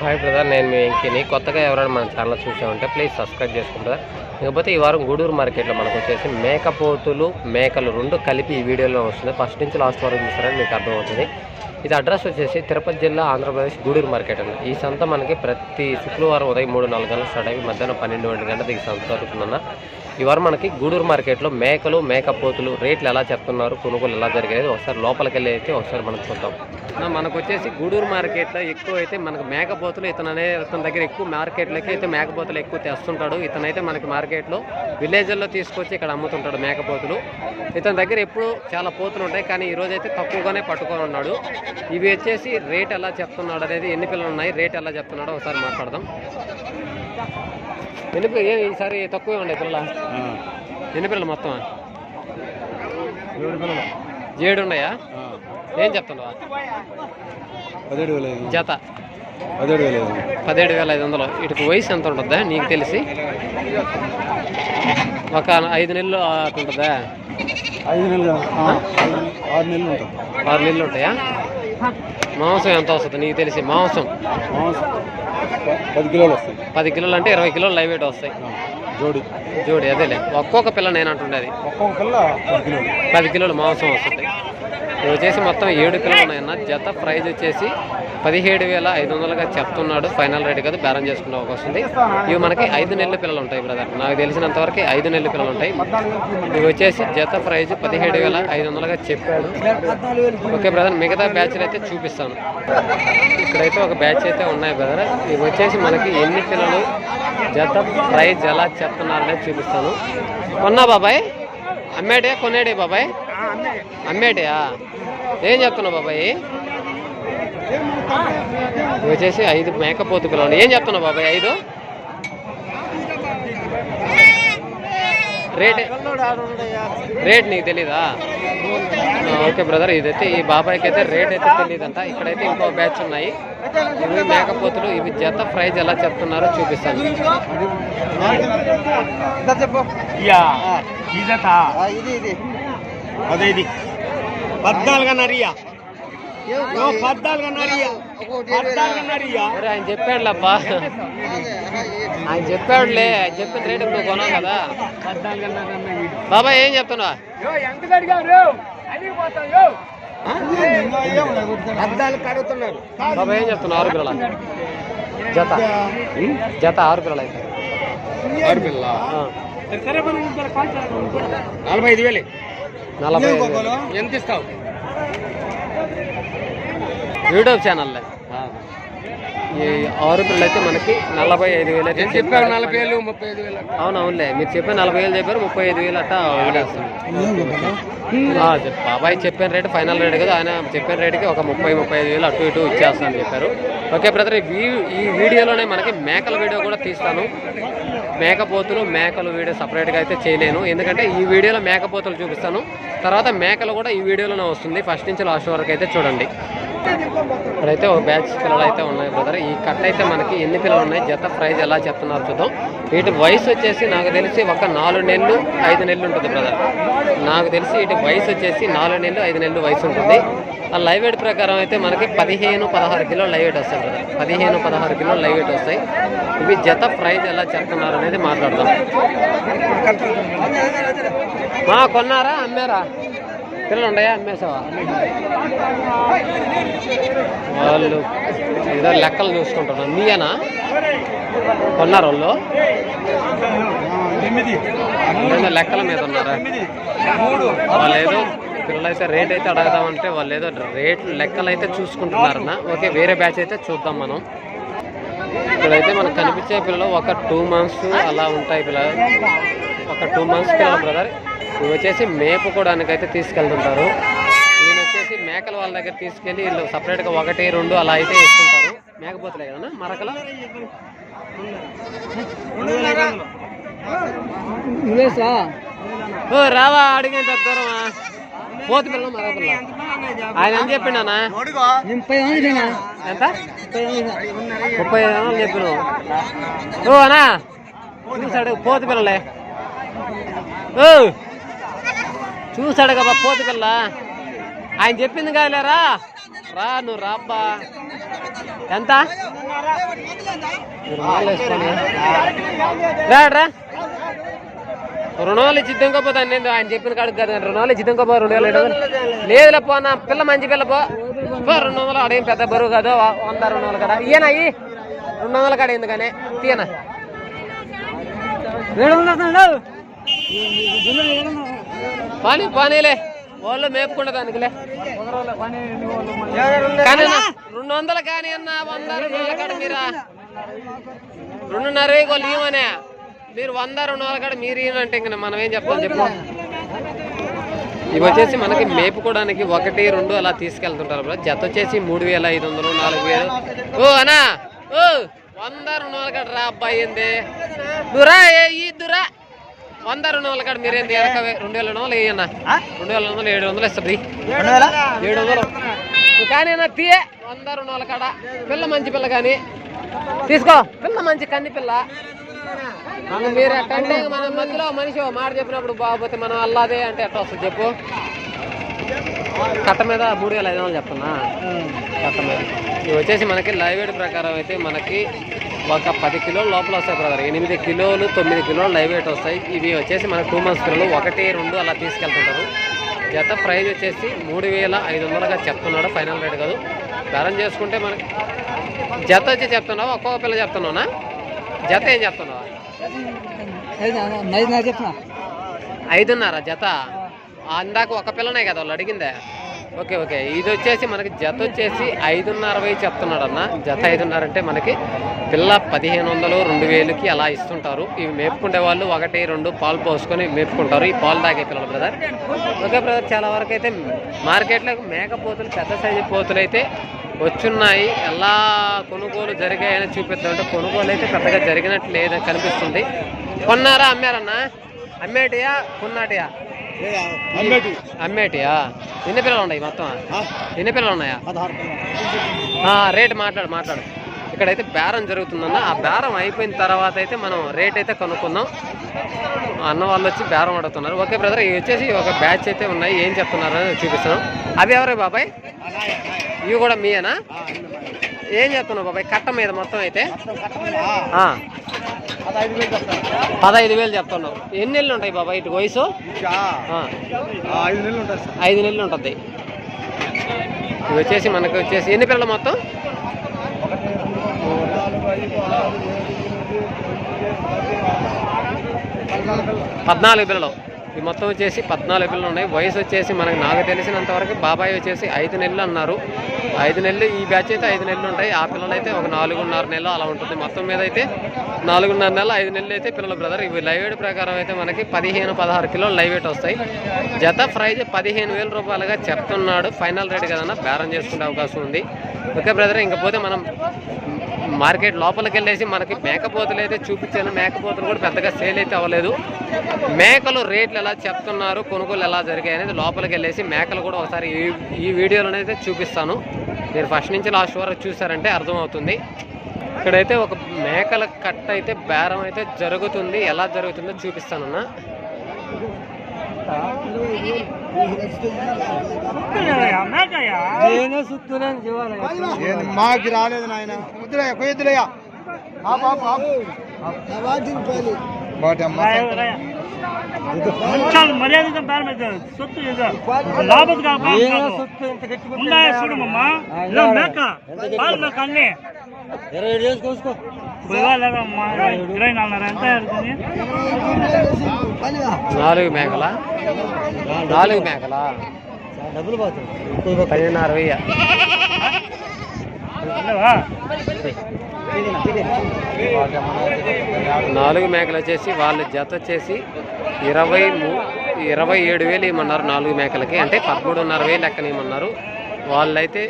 Hi brother, నేను మీ వెంకీని. కొత్తగా ఎవరైనా మన ఛానల్ చూసామంటే ప్లీజ్ సబ్స్క్రైబ్ చేసుకుంటారు. ఇకపోతే ఈ వారం గూడూరు మార్కెట్లో మనకు వచ్చేసి మేకపోతులు మేకలు రెండు కలిపి ఈ వీడియోలో వస్తుంది. ఫస్ట్ నుంచి లాస్ట్ వరకు చూస్తారని మీకు అర్థమవుతుంది. ఇది అడ్రస్ వచ్చేసి తిరుపతి జిల్లా, ఆంధ్రప్రదేశ్, గూడూరు మార్కెట్ అండి. ఈ సంత మనకి ప్రతి శుక్రవారం ఉదయం 3-4 గంటలు స్టార్ట్ అయ్యి మధ్యాహ్నం 12-1 గంటలకు ఈ సంత జరుగుతుందన్న. ఈ వారం మనకి గూడూరు మార్కెట్లో మేకలు మేకపోతులు రేట్లు ఎలా చెప్తున్నారు, కొనుగోలు ఎలా జరిగేది ఒకసారి లోపలికి వెళ్ళి అయితే ఒకసారి మనం చూద్దాం. మనకు వచ్చేసి గూడూరు మార్కెట్లో ఎక్కువ అయితే మనకు మేకపోతులు ఇతని దగ్గర ఎక్కువ మార్కెట్లోకి అయితే మేకపోతులు ఎక్కువ తెస్తుంటాడు. ఇతనైతే మనకి మార్కెట్లో విలేజ్ల్లో తీసుకొచ్చి ఇక్కడ అమ్ముతుంటాడు మేకపోతులు. ఇతని దగ్గర ఎప్పుడు చాలా పోతులు ఉంటాయి, కానీ ఈరోజు అయితే తక్కువగానే పట్టుకొని ఉన్నాడు. ఇవి వచ్చేసి రేట్ ఎలా చెప్తున్నాడు అనేది, ఎన్ని పిల్లలు ఉన్నాయి, రేట్ ఎలా చెప్తున్నాడో ఒకసారి మాట్లాడదాం. ఈసారి తక్కువే ఉండే పిల్లల ఎన్ని పిల్లలు మొత్తం? 7 ఉన్నాయా? ఏం చెప్తున్నావా? 17,000 జత 17,500. వీటికి వయసు ఎంత ఉంటుందా నీకు తెలిసి? ఒక 5 నెలలు ఉంటుందా? 5 నెలలు 6 నెలలు ఉంటుంది. 6 నెలలు ఉంటాయా? మాంసం ఎంత వస్తుంది నీకు తెలిసి? మాంసం 10 కిలోలు వస్తాయి. 10 కిలోలు అంటే 20 కిలోలు లైవ్ వెయిట్ వస్తాయి. జోడి అదేలే, ఒక్కొక్క పిల్ల నేను అంటుండేది. ఒక్కొక్క పిల్ల 10 కిలోలు మాంసం వస్తుంది. ఇవి వచ్చేసి మొత్తం 7 పిల్లలు ఉన్నాయన్న. జత ప్రైజ్ వచ్చేసి 17,500గా చెప్తున్నాడు. ఫైనల్ రేట్ కదా, బేరం చేసుకునే అవకాశం వస్తుంది. ఇవి మనకి 5 నెలల పిల్లలు ఉంటాయి బ్రదర్, నాకు తెలిసినంత వరకు 5 నెలల పిల్లలు ఉంటాయి. ఇవి వచ్చేసి జత ప్రైజ్ 17,500గా చెప్పాడు. ఓకే బ్రదర్, మిగతా బ్యాచ్లు అయితే చూపిస్తాను. ఇక్కడైతే ఒక బ్యాచ్ అయితే ఉన్నాయి బ్రదర్. ఇవి వచ్చేసి మనకి ఎన్ని పిల్లలు, జత ప్రైజ్ ఎలా చెప్తున్నారనేది చూపిస్తాను. కొన్నా బాబాయ్? అమ్మేటే కొనేడే బాబాయ్? అమ్మేటయా? ఏం చెప్తున్నావు బాబాయ్? వచ్చేసి 5 మేకపోతు పిల్లలు. ఏం చెప్తున్నావు బాబాయ్? 5 రేట్ నీకు తెలీదా? ఓకే బ్రదర్, ఇదైతే ఈ బాబాయ్కి అయితే రేట్ అయితే తెలియదంట. ఇక్కడైతే ఇంకో బ్యాచ్ ఉన్నాయి. ఇవి మేకపోతులు. ఇవి జత ప్రైజ్ ఎలా చెప్తున్నారో చూపిస్తాను. ఇది 14,500. ఆయన చెప్పాడులేబ్బా, ఆయన చెప్పాడులే. చెప్పిన రేటు నువ్వు కొనావు కదా బాబాయ్. ఏం చెప్తున్నా బాబాయ్? ఏం చెప్తున్నా? 6 పిల్లల జత 6 పిల్లలు అయితే 6 పిల్ల 45,000. 45,000 ఎంత ఇస్తావు? యూట్యూబ్ ఛానల్లో ఈ 6 పిల్లలు అయితే మనకి 45,000 అయితే చెప్పారు. 40,000 35,000. అవునవునులే, మీరు చెప్పే 40,000 చెప్పారు. 35,000 అట్టా వదిలేస్తాను. బాబాయ్ చెప్పిన రేటు ఫైనల్ రేట్ కదా, ఆయన చెప్పిన రేటుకి ఒక 30-35,000 అటు ఇటు ఇచ్చేస్తానని చెప్పారు. ఓకే బ్రదర్, ఈ వీడియోలోనే మనకి మేకల వీడియో కూడా తీస్తాను. మేకపోతులు మేకలు వీడియో సపరేట్గా అయితే చేయలేను, ఎందుకంటే ఈ వీడియోలో మేకపోతులు చూపిస్తాను. తర్వాత మేకలు కూడా ఈ వీడియోలోనే వస్తుంది. ఫస్ట్ నుంచి లాస్ట్ వరకు అయితే చూడండి. ఇక్కడైతే ఒక బ్యాచ్ పిల్లలు అయితే ఉన్నాయి బ్రదర్. ఈ కట్ అయితే మనకి ఎన్ని పిల్లలు ఉన్నాయి, జత ప్రైజ్ ఎలా చెప్తున్నారు చూద్దాం. వీటి వయసు వచ్చేసి నాకు తెలిసి ఒక 4 నెలలు 5 నెలలు ఉంటుంది బ్రదర్. నాకు తెలిసి వీటి వయసు వచ్చేసి 4 నెలలు 5 నెలలు వయసు ఉంటుంది. ఆ లైవ్ వెయిట్ ప్రకారం అయితే మనకి 15-16 కిలోలు లైవ్ వెయిట్ వస్తాయి బ్రదర్. 15-16 కిలోలు లైవ్ వెయిట్ వస్తాయి. ఇవి జత ప్రైజ్ ఎలా చెప్తున్నారు అనేది మాట్లాడదాం. కొన్నారా అమ్మారా? పిల్లలు ఉన్నాయా? అమ్మేసావా? వాళ్ళు ఏదో లెక్కలు చూసుకుంటున్నారు. మీయేనా కొన్నారు వాళ్ళు? లెక్కల మీద ఉన్నారా? వాళ్ళు ఏదో పిల్లలు అయితే రేట్ అయితే అడగదామంటే వాళ్ళు ఏదో లెక్కలు అయితే చూసుకుంటున్నారన్న. ఓకే, వేరే బ్యాచ్ అయితే చూద్దాం మనం. ఇక్కడైతే మనకు కనిపించే పిల్లలు ఒక 2 months అలా ఉంటాయి పిల్లలు. ఒక 2 months పిల్లలు బ్రదర్. ఇవి వచ్చేసి మేపుకోవడానికి అయితే తీసుకెళ్తుంటారు. ఈయన వచ్చేసి మేకల వాళ్ళ దగ్గర తీసుకెళ్ళి వీళ్ళు సపరేట్గా 1-2 అలా అయితే వేసుకుంటారు. మేకపోతులే కదన్నా మరకల. రావా అడిగేంత దూరమా? పోతు పిల్ల మరో పిల్ల. ఆయన ఎంత చెప్పిండనా? ఎంత? 35,000 చెప్పిన. అనా చూసాడు పోతు పిల్లలే. చూసాడు కదా పోతు పిల్ల. ఆయన చెప్పింది కాదులేరా, రా నువ్వు రాబ్బా. ఎంత రా రుణాలు ఇచ్చి దింకపోతా నేను ఆయన చెప్పిన కాడికి కాదు. రుణాలు ఇచ్చి దింకపో 2,700 లేదులే పో నా పిల్ల మంచి పిల్ల పో 200 అడేం పెద్ద బరువు కాదు 100 200 కదా ఇయ్యనా అయ్యి 200 కాడ ఎందుకనే తీయనా 700 పానీలే వాళ్ళు మేపుకుంటా దానికిలే కానీ 200 కానీ అన్న 100 200 కాడ మీరా 2.5 వాళ్ళు ఇవ్వనే మీరు 100 200 కాడ మీరు ఇవ్వనంటే ఇంక మనం ఏం చెప్తాం చెప్పు. ఇవి వచ్చేసి మనకి మేపుకోవడానికి 1 2 అలా తీసుకెళ్తుంటారు. జత వచ్చేసి 3,500 4,000. ఓ అనా ఓ 100 200 కాడ రా అబ్బాయి ఏంది దురా దురా 100 200 కాడ మీరేంది 2,200 వేయన్నా 2,200 700 ఇస్తుంది 700 కానీ అన్న తీయే 100 200 కాడ పిల్ల మంచి పిల్ల కానీ తీసుకో పిల్ల మంచి కన్ని పిల్ల. మీరు ఎట్టంటే మన మధ్యలో మనిషి మాట చెప్పినప్పుడు బాగోపోతే మనం అల్లాదే అంటే ఎట్లా వస్తుంది చెప్పు. కట్ట మీద 3,500 చెప్తున్నా కట్ట మీద. ఇవి వచ్చేసి మనకి లైవ్ వెయిట్ ప్రకారం అయితే మనకి ఒక 10 కిలోలు లోపల వస్తాయి బ్రదర్. 8 కిలోలు 9 కిలోలు లైవ్ వెయిట్ వస్తాయి. ఇవి వచ్చేసి మనకి 2 months పిల్లలు 1 2 అలా తీసుకెళ్తుంటారు. జత ప్రైజ్ వచ్చేసి 3,500గా చెప్తున్నాడు. ఫైనల్ రేట్ కాదు. బేరం చేసుకుంటే మనకి జత వచ్చి చెప్తున్నావు ఒక్కొక్క పిల్ల చెప్తున్నావునా జత ఏం చెప్తున్నావా 5.5 జత. అందాక ఒక పిల్లనే కదా వాళ్ళు అడిగిందే. ఓకే ఓకే ఇది వచ్చేసి మనకి జత వచ్చేసి 5.5 చెప్తున్నాడు అన్న. జత 5.5 అంటే మనకి పిల్ల 1,500 2,000కి అలా ఇస్తుంటారు. ఇవి మేపుకుంటే వాళ్ళు 1 2 పాలు పోసుకొని మేపుకుంటారు. ఈ పాలు తాగే పిల్లలు బ్రదర్. ఓకే బ్రదర్ చాలా వరకు అయితే మార్కెట్లో మేకపోతులు పెద్ద సైజు పోతులు అయితే వచ్చున్నాయి. ఎలా కొనుగోలు జరిగాయని చూపిద్దామంటే కొనుగోలు అయితే పెద్దగా జరిగినట్లు లేదని కనిపిస్తుంది. కొన్నారా అమ్మారన్నా అమ్మేటియా కొన్నాటియా అమ్మేటియా ఎన్ని పిల్లలు ఉన్నాయి మొత్తం ఎన్ని పిల్లలు ఉన్నాయా రేట్ మాట్లాడు. ఇక్కడైతే బేరం జరుగుతుందన్న. ఆ బేరం అయిపోయిన తర్వాత అయితే మనం రేట్ అయితే కనుక్కుందాం. అన్న వాళ్ళు వచ్చి బేరం అడుగుతున్నారు. ఓకే బ్రదర్ ఇవి వచ్చేసి ఒక బ్యాచ్ అయితే ఉన్నాయి. ఏం చెప్తున్నారు అని చూపిస్తున్నాం. అవి ఎవరే బాబాయ్ ఇవి కూడా మీయేనా ఏం చెప్తున్నావు బాబాయ్ కట్ట మీద మొత్తం అయితే 15,000 చెప్తున్నావు. ఎన్ని నెలలు ఉంటాయి బాబాయ్ ఇటు వయసు 5 నెలలు ఉంటుంది. ఇవి వచ్చేసి మనకి వచ్చేసి ఎన్ని పిల్లలు మొత్తం 14 పిల్లలు. ఈ మొత్తం వచ్చేసి 14 పిల్లలు ఉన్నాయి. వయసు వచ్చేసి మనకి నాకు తెలిసినంత వరకు బాబాయ్ వచ్చేసి 5 నెలలు అన్నారు. 5 నెలలు ఈ బ్యాచ్ అయితే 5 నెలలు ఉంటాయి. ఆ పిల్లలు అయితే ఒక 4.5 నెలలు అలా ఉంటుంది. మొత్తం మీద అయితే 4.5 నెలలు 5 నెలలు అయితే పిల్లలు బ్రదర్. ఇవి లైవ్ వెయిట్ ప్రకారం అయితే మనకి 15-16 కిలోలు లైవ్ వెయిట్ వస్తాయి. జత ప్రైజ్ 15,000 రూపాయలుగా చెప్తున్నాడు. ఫైనల్ రేట్ కదన్నా బేరం చేసుకునే అవకాశం ఉంది. ఓకే బ్రదర్ ఇంకపోతే మనం మార్కెట్ లోపలికి వెళ్ళేసి మనకి మేకపోతులు అయితే చూపించాను. మేకపోతులు కూడా పెద్దగా సేల్ అయితే అవ్వలేదు. మేకలు రేట్లు ఎలా చెప్తున్నారు కొనుగోలు ఎలా జరిగాయి అనేది లోపలికి వెళ్ళేసి మేకలు కూడా ఒకసారి ఈ వీడియోలోనైతే చూపిస్తాను. మీరు ఫస్ట్ నుంచి లాస్ట్ వరకు చూసారంటే అర్థమవుతుంది. ఇక్కడైతే ఒక మేకల కట్ట అయితే బేరం అయితే జరుగుతుంది. ఎలా జరుగుతుందో చూపిస్తానన్నా. మాకి రాలేదు నాయన కొయ్యద్దులయ్యా మర్యాద అన్ని 27 కోసుకో 24 ఎంత 4 మేకలా డబ్బులు పోతాయి 16,000 4 మేకలు వచ్చేసి వాళ్ళ జత వచ్చేసి 27,000 ఇవ్వమన్నారు 4 మేకలకి. అంటే 13,500 లెక్కన ఇవ్వమన్నారు. వాళ్ళైతే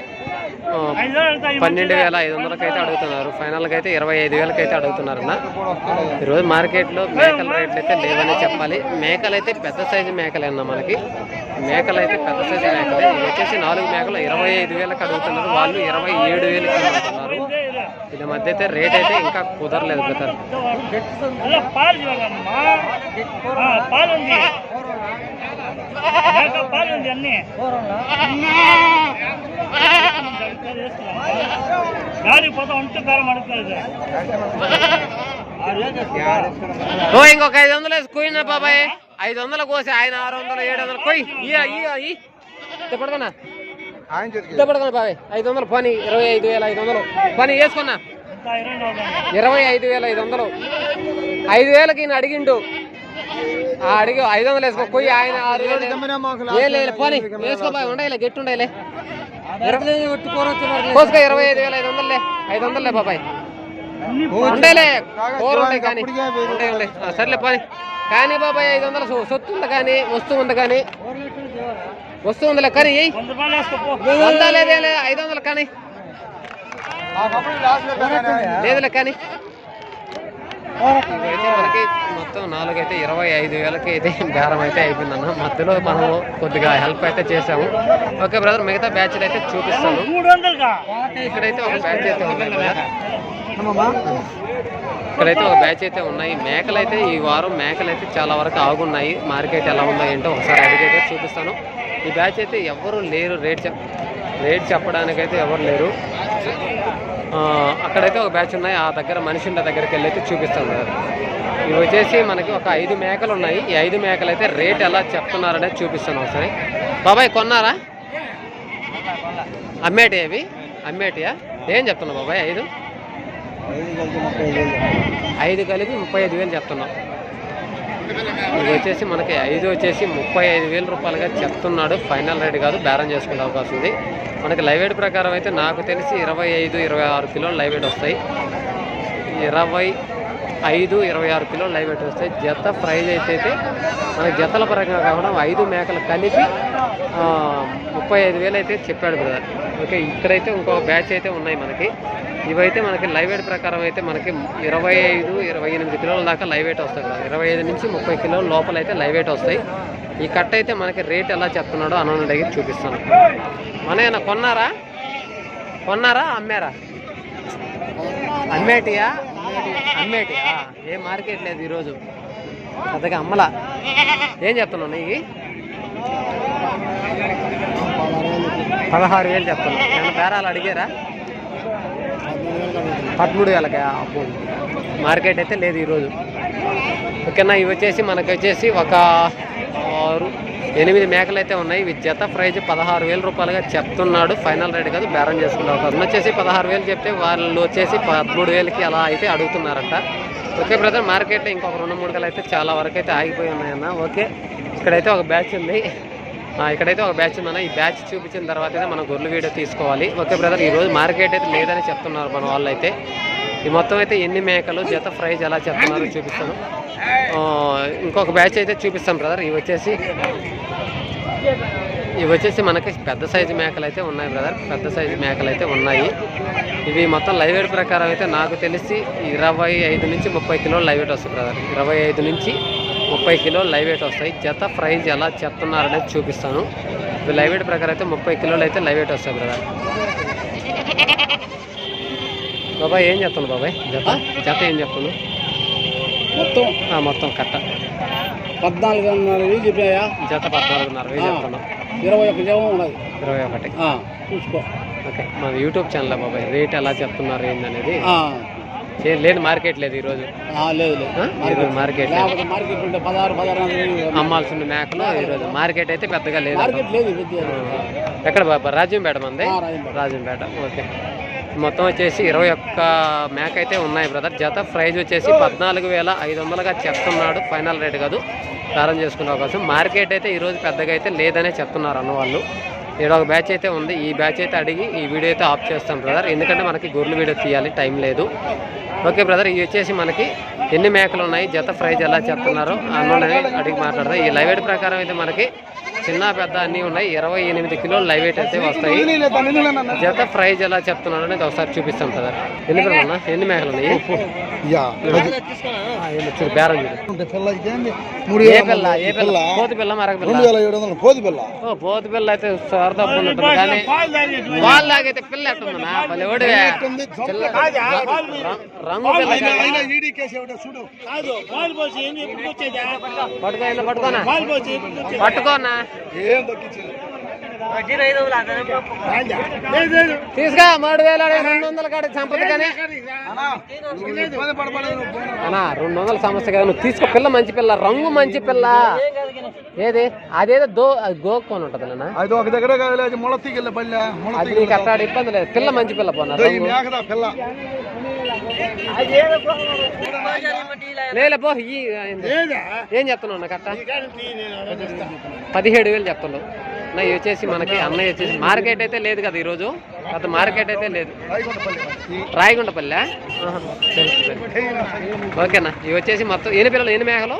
12,500కి అయితే అడుగుతున్నారు. ఫైనల్గా అయితే 25,000కి అయితే అడుగుతున్నారన్న. ఈరోజు మార్కెట్లో మేకల రేట్లు అయితే లేవనే చెప్పాలి. మేకలు అయితే పెద్ద సైజు మేకలే అన్న. మనకి మేకలు అయితే పెద్ద సైజు మేకలే. ఇవి వచ్చేసి 4 మేకలు 25,000కి అడుగుతున్నారు. వాళ్ళు 27,000కి అడుగుతున్నారు. వీళ్ళ మధ్య అయితే రేట్ అయితే ఇంకా కుదరలేదు బ్రదర్. ఇంకొక 500 వేసి కోయినా బాబాయ్. 500 కోసి ఆయన 600 700 కొయ్యి పడుకున్నా పడుకున్నా బాబాయ్. 500 పని 25,500 పని వేసుకున్నా. 25,500 5,000కి ఈయన అడిగిండు. అడిగి 500 వేసుకో కొయ్యి. ఆయన 6,000 ఏం లేదు పని వేసుకో బాయ్. ఉండలే గట్టి ఉండలే కోసుకో. 25,500 500 బాబాయ్. ఉండేలే కూర ఉంటాయి కానీ ఉండే సర్లే పని కానీ బాబాయ్. 500 సొత్తు ఉంది కానీ వస్తువు ఉంది కానీ వస్తువు ఉందిలే కానీ 100 లేదే 500 కానీ లేదులే కానీ. ఇవైతే మనకి మొత్తం 4 అయితే 25,000కి అయితే బేరం అయితే అయిపోయిందన్న. మధ్యలో మనం కొద్దిగా హెల్ప్ అయితే చేసాము. ఓకే బ్రదర్, మిగతా బ్యాచ్లు అయితే చూపిస్తాను. ఇక్కడైతే ఒక బ్యాచ్ అయితే ఉన్నాయి బ్రదర్. ఇక్కడైతే ఒక బ్యాచ్ అయితే ఉన్నాయి. మేకలు అయితే ఈ వారం మేకలు అయితే చాలా వరకు ఆగున్నాయి. మార్కెట్ ఎలా ఉందో ఏంటో ఒకసారి అడిగైతే చూపిస్తాను. ఈ బ్యాచ్ అయితే ఎవరు లేరు, రేట్ చెప్పడానికైతే ఎవరు లేరు. అక్కడైతే ఒక బ్యాచ్ ఉన్నాయి. ఆ దగ్గర మనిషిండ దగ్గరికి వెళ్ళి అయితే చూపిస్తాను. ఇవి వచ్చేసి మనకి ఒక 5 మేకలు ఉన్నాయి. ఈ 5 మేకలు అయితే రేట్ ఎలా చెప్తున్నారనేది చూపిస్తాను ఒకసారి. బాబాయ్ కొన్నారా? అమ్మేటి అవి అమ్మేటియా? ఏం చెప్తున్నావు బాబాయ్? 5 కలిపి 35,000 చెప్తున్నాం. ఇది వచ్చేసి మనకి 5 వచ్చేసి 35,000 రూపాయలుగా చెప్తున్నాడు. ఫైనల్ రేట్ కాదు, బేరం చేసుకునే అవకాశం ఉంది. మనకి లైవ్ వెయిట్ ప్రకారం అయితే నాకు తెలిసి 25-26 కిలోలు లైవ్ వెయిట్ వస్తాయి. 25-26 కిలోలు లైవ్ వెయిట్ వస్తాయి. జత ప్రైజ్ అయితే మనకి జతల పరంగా కాకుండా 5 మేకలు కలిపి 35,000 అయితే చెప్పాడు బ్రదర్. ఓకే, ఇక్కడైతే ఇంకో బ్యాచ్ అయితే ఉన్నాయి మనకి. ఇవైతే మనకి లైవ్ వెయిట్ ప్రకారం అయితే మనకి 25-28 కిలోల దాకా లైవ్ వెయిట్ వస్తాయి కదా. 25 నుంచి 30 కిలోల లోపల అయితే లైవ్ వెయిట్ వస్తాయి. ఈ కట్ అయితే మనకి రేట్ ఎలా చెప్తున్నాడో అన్న దగ్గర చూపిస్తాను. మనైనా కొన్నారా అమ్మారా? అమ్మేటియా? ఏం మార్కెట్ లేదు ఈరోజు పెద్దగా అమ్మలా. ఏం చెప్తున్నావు నీకు? 16,000 చెప్తున్నావు. నేను బేరాలు అడిగారా? 13,000కా? అబ్బో, మార్కెట్ అయితే లేదు ఈరోజు. ఓకేనా, ఇవి వచ్చేసి మనకి వచ్చేసి ఒక 8 మేకలు అయితే ఉన్నాయి. ఇవి జత ప్రైజ్ 16,000 రూపాయలుగా చెప్తున్నాడు. ఫైనల్ రేట్ కాదు, బేరం చేసుకునే అవకాశం. వచ్చేసి 16,000 చెప్తే వాళ్ళు వచ్చేసి 13,000కి అలా అయితే అడుగుతున్నారంట. ఓకే బ్రదర్, మార్కెట్లో ఇంకొక 2-3 గలు అయితే చాలా వరకు అయితే ఆగిపోయి ఉన్నాయన్న. ఓకే, ఇక్కడైతే ఒక బ్యాచ్ ఉంది. ఇక్కడైతే ఒక బ్యాచ్ ఉందన్న. ఈ బ్యాచ్ చూపించిన తర్వాత అయితే మనం గొర్రెల వీడియో తీసుకోవాలి. ఓకే బ్రదర్, ఈరోజు మార్కెట్ అయితే లేదని చెప్తున్నారు మన వాళ్ళు అయితే. ఈ మొత్తం అయితే ఎన్ని మేకలు, జత ప్రైజ్ ఎలా చెప్తున్నారో చూపిస్తాను. ఇంకొక బ్యాచ్ అయితే చూపిస్తాం బ్రదర్. ఇవి వచ్చేసి మనకి పెద్ద సైజు మేకలు అయితే ఉన్నాయి బ్రదర్. పెద్ద సైజు మేకలు అయితే ఉన్నాయి. ఇవి మొత్తం లైవ్ వెయిట్ ప్రకారం అయితే నాకు తెలిసి 25 నుంచి 30 కిలోలు లైవ్ వెయిట్ వస్తుంది బ్రదర్. 25 నుంచి 30 కిలోలు లైవ్ వెయిట్ వస్తాయి. జత ప్రైజ్ ఎలా చెప్తున్నారనేది చూపిస్తాను. ఇవి లైవ్ వెయిట్ ప్రకారం అయితే 30 కిలోలు అయితే లైవ్ వెయిట్ వస్తాయి బ్రదర్. బాబాయ్ ఏం చెప్తున్నావు బాబాయ్? జత ఏం చెప్తున్నావు? మొత్తం కట్ట 14,500 చెప్పాయా? జత 14,500 చెప్తున్నావు. 21 చూసుకో. ఓకే, మన యూట్యూబ్ ఛానల్ బాబాయ్ రేట్ ఎలా చెప్తున్నారు ఏందనేది. లేదు మార్కెట్ లేదు ఈరోజు. మార్కెట్ అమ్మాల్సిన మేకలు ఈరోజు మార్కెట్ అయితే పెద్దగా లేదు. ఎక్కడ బాబా? రాజంపేట మంది. రాజంపేట. ఓకే, మొత్తం వచ్చేసి 21 మేక అయితే ఉన్నాయి బ్రదర్. జత ప్రైజ్ వచ్చేసి 14,500గా చెప్తున్నాడు. ఫైనల్ రేట్ కాదు, బేరం చేసుకునే అవకాశం. మార్కెట్ అయితే ఈరోజు పెద్దగా అయితే లేదనే చెప్తున్నారు అన్నవాళ్ళు. ఇక్కడ ఒక బ్యాచ్ అయితే ఉంది. ఈ బ్యాచ్ అయితే అడిగి ఈ వీడియో అయితే ఆఫ్ చేస్తాం బ్రదర్, ఎందుకంటే మనకి గొర్రెల వీడియో తీయాలి, టైం లేదు. ఓకే బ్రదర్, ఇవి వచ్చేసి మనకి ఎన్ని మేకలు ఉన్నాయి, జత ప్రైజ్ ఎలా చెప్తున్నారో అన్నోని అడిగి మాట్లాడదాం. ఈ లైవ్ వెయిట్ ప్రకారం అయితే మనకి చిన్న పెద్ద అన్నీ ఉన్నాయి. 28 కిలోలు లైవ్ వెయిట్ అయితే వస్తాయి. జత ప్రైజ్ ఎలా చెప్తున్నాడు అనేది ఒకసారి చూపిస్తాం కదా. ఎన్ని పిల్లలు అన్న, ఎన్ని మేకలు ఉన్నాయి? చూడు బేరం చూడు. ఏ పిల్ల, ఏ పిల్ల? పోతు పిల్ల, మరక పిల్ల? పోతు పిల్ల అయితే సరదా ఉన్నట్టుంది, కానీ వాళ్ళు లాగైతే పిల్ల ఎట్టుందన్నా వాళ్ళు ఎవడివే రంగు పిల్ల. పట్టుకోనా పట్టుకోనా తీసుకా 3,200 కాడికి సంపద కానీ అన్నా 200 సమస్య కదా. నువ్వు తీసుకో. పిల్ల మంచి పిల్ల, రంగు మంచి పిల్ల. ఏది అదేదో గోక్కొని ఉంటది అన్న, అది నీకు అట్లా ఇబ్బంది లేదు. పిల్ల మంచి పిల్ల పోనా లేలే పో. ఏం చెప్తున్నావు నాకు అట్ట? 17,000 చెప్తున్నావు. నా వచ్చేసి మనకి అన్నయ్య వచ్చేసి మార్కెట్ అయితే లేదు కదా ఈరోజు, పెద్ద మార్కెట్ అయితే లేదు. రాయగుంటపల్లె. ఓకేనా. ఇవి వచ్చేసి మొత్తం ఎన్ని పిల్లలు, ఎన్ని మేకలు?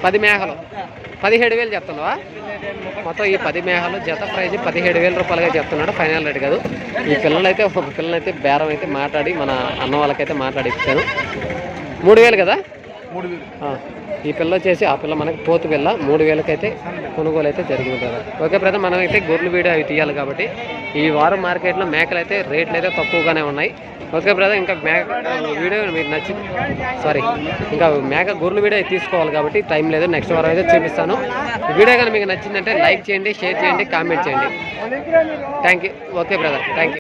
10 మేకలు. 17,000 చెప్తున్నావా? మొత్తం ఈ 10 మేకలు జత ప్రైజ్ 17,000 రూపాయలుగా చెప్తున్నాడు. ఫైనల్ రేట్ కాదు. ఈ పిల్లలు అయితే ఒక పిల్లలైతే బేరం అయితే మాట్లాడి మన అన్న వాళ్ళకైతే మాట్లాడి ఇచ్చాను. 3,000 కదా. ఈ పిల్ల వచ్చేసి ఆ పిల్ల మనకి పోతు పిల్ల 3,000కి అయితే కొనుగోలు అయితే జరిగింది కదా. ఓకే బ్రదర్, మనం అయితే గొర్రెలు వీడియో అవి తీయాలి కాబట్టి ఈ వారం మార్కెట్లో మేకలు అయితే రేట్లు అయితే తక్కువగానే ఉన్నాయి. ఓకే బ్రదర్, ఇంకా మేక వీడియో మీకు నచ్చింది, సారీ ఇంకా మేక గొర్రెలు వీడియో తీసుకోవాలి కాబట్టి టైం లేదు. నెక్స్ట్ వారం అయితే చూపిస్తాను. వీడియో కానీ మీకు నచ్చిందంటే లైక్ చేయండి, షేర్ చేయండి, కామెంట్ చేయండి. Thank you. Okay brother, thank you.